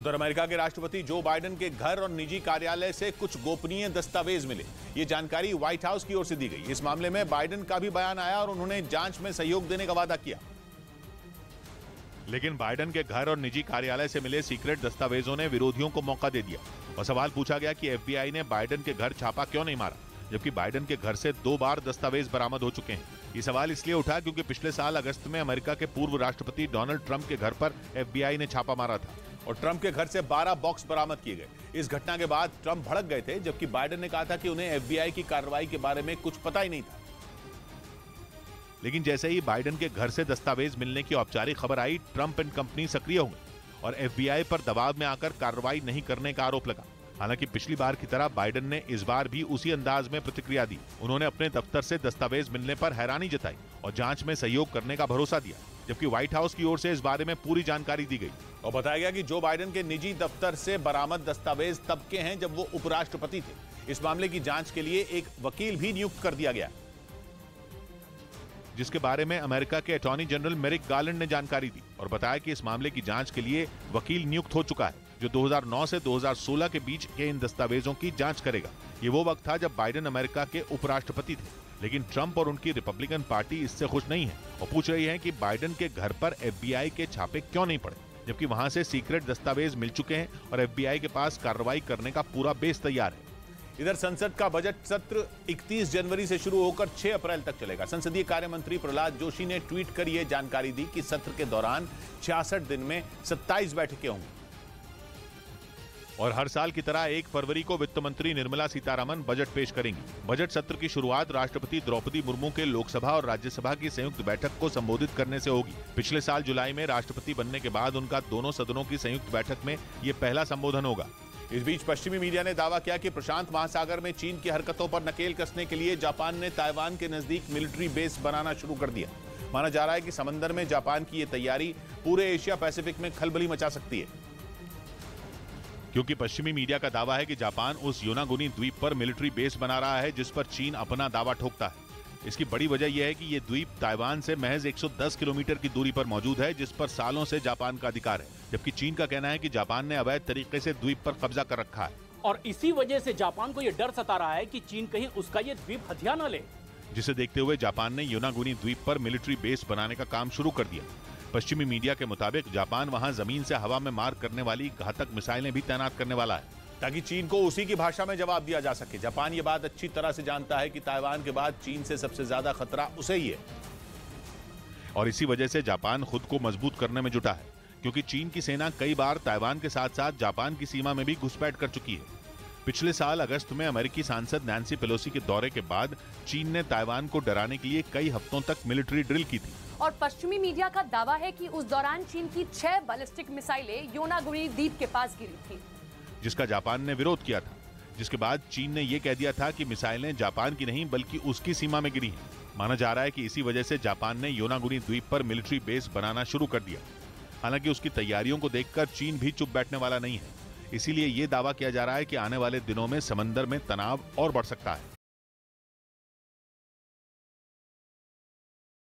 उत्तर America के राष्ट्रपति Joe Biden के घर और निजी कार्यालय से कुछ गोपनीय दस्तावेज मिले। ये जानकारी व्हाइट हाउस की ओर से दी गई। इस मामले में बाइडेन का भी बयान आया और उन्होंने जांच में सहयोग देने का वादा किया। लेकिन बाइडेन के घर और निजी कार्यालय से मिले सीक्रेट दस्तावेजों ने विरोधियों को मौका दे दिया और सवाल पूछा गया कि एफबीआई ने बाइडेन के घर छापा क्यों नहीं मारा, जबकि बाइडेन के घर से 2 बार दस्तावेज बरामद हो चुके हैं। ये सवाल इसलिए उठा क्योंकि पिछले साल अगस्त में अमेरिका के पूर्व राष्ट्रपति डोनाल्ड ट्रंप के घर पर एफबीआई ने छापा मारा था और ट्रंप के घर से 12 बॉक्स बरामद किए गए। इस घटना के बाद ट्रंप भड़क गए थे, जबकि बाइडेन ने कहा था कि उन्हें एफबीआई की कार्रवाई के बारे में कुछ पता ही नहीं था। लेकिन जैसे ही बाइडेन के घर से दस्तावेज मिलने की औपचारिक खबर आई, ट्रंप एंड कंपनी सक्रिय हो गई और एफबीआई पर दबाव में आकर कार्रवाई नहीं करने का आरोप लगा। हालांकि पिछली बार की तरह बाइडेन ने इस बार भी उसी अंदाज में प्रतिक्रिया दी। उन्होंने अपने दफ्तर से दस्तावेज मिलने पर हैरानी जताई और जांच में सहयोग करने का भरोसा दिया, जबकि व्हाइट हाउस की ओर से इस बारे में पूरी जानकारी दी गई और बताया गया कि जो बाइडेन के निजी दफ्तर से बरामद दस्तावेज तब के हैं जब वो उपराष्ट्रपति थे। इस मामले की जांच के लिए एक वकील भी नियुक्त कर दिया गया, जिसके बारे में अमेरिका के अटॉर्नी जनरल मेरिक गारलैंड ने जानकारी दी और बताया कि इस मामले की जांच के लिए वकील नियुक्त हो चुका है, जो 2009 से 2016 के बीच के इन दस्तावेजों की जांच करेगा। ये वो वक्त था जब बाइडेन अमेरिका के उपराष्ट्रपति थे, लेकिन ट्रंप और उनकी रिपब्लिकन पार्टी इससे खुश नहीं है और पूछ रही है कि बाइडेन के घर पर एफबीआई के छापे क्यों नहीं पड़े, जबकि वहां से सीक्रेट दस्तावेज मिल चुके हैं और एफबीआई के पास कार्रवाई करने का पूरा बेस तैयार है। इधर संसद का बजट सत्र 31 जनवरी से शुरू होकर 6 अप्रैल तक चलेगा। संसदीय कार्य मंत्री प्रहलाद जोशी ने ट्वीट कर यह जानकारी दी कि सत्र के दौरान 66 दिन में 27 बैठकें होंगी और हर साल की तरह 1 फरवरी को वित्त मंत्री निर्मला सीतारमण बजट पेश करेंगी। बजट सत्र की शुरुआत राष्ट्रपति द्रौपदी मुर्मू के लोकसभा और राज्यसभा की संयुक्त बैठक को संबोधित करने से होगी। पिछले साल जुलाई में राष्ट्रपति बनने के बाद उनका दोनों सदनों की संयुक्त बैठक में ये पहला संबोधन होगा। इस बीच पश्चिमी मीडिया ने दावा किया कि प्रशांत महासागर में चीन की हरकतों पर नकेल कसने के लिए जापान ने ताइवान के नजदीक मिलिट्री बेस बनाना शुरू कर दिया। माना जा रहा है कि समंदर में जापान की यह तैयारी पूरे एशिया पैसिफिक में खलबली मचा सकती है, क्योंकि पश्चिमी मीडिया का दावा है कि जापान उस योनागुनी द्वीप पर मिलिट्री बेस बना रहा है जिस पर चीन अपना दावा ठोकता है। इसकी बड़ी वजह यह है कि यह द्वीप ताइवान से महज 110 किलोमीटर की दूरी पर मौजूद है, जिस पर सालों से जापान का अधिकार है, जबकि चीन का कहना है कि जापान ने अवैध तरीके से द्वीप पर कब्जा कर रखा है और इसी वजह से जापान को यह डर सता रहा है कि चीन कहीं उसका यह द्वीप हथिया न ले, जिसे देखते हुए जापान ने योनागुनी द्वीप पर मिलिट्री बेस बनाने का काम शुरू कर दिया। पश्चिमी मीडिया के मुताबिक जापान वहां जमीन से हवा में मार करने वाली घातक मिसाइलें भी तैनात करने वाला है, ताकि चीन को उसी की भाषा में जवाब दिया जा सके। जापान ये बात अच्छी तरह से जानता है कि ताइवान के बाद चीन से सबसे ज्यादा खतरा उसे ही है और इसी वजह से जापान खुद को मजबूत करने में जुटा है, क्योंकि चीन की सेना कई बार ताइवान के साथ साथ जापान की सीमा में भी घुसपैठ कर चुकी है। पिछले साल अगस्त में अमेरिकी सांसद नैन्सी पेलोसी के दौरे के बाद चीन ने ताइवान को डराने के लिए कई हफ्तों तक मिलिट्री ड्रिल की थी और पश्चिमी मीडिया का दावा है कि उस दौरान चीन की 6 बैलिस्टिक मिसाइलें योनागुनी द्वीप के पास गिरी थी, जिसका जापान ने विरोध किया था। जिसके बाद चीन ने यह कह दिया था कि मिसाइलें जापान की नहीं बल्कि उसकी सीमा में गिरी हैं। माना जा रहा है कि इसी वजह से जापान ने योनागुनी द्वीप पर मिलिट्री बेस बनाना शुरू कर दिया। हालांकि उसकी तैयारियों को देखकर चीन भी चुप बैठने वाला नहीं है, इसीलिए यह दावा किया जा रहा है कि आने वाले दिनों में समंदर में तनाव और बढ़ सकता है।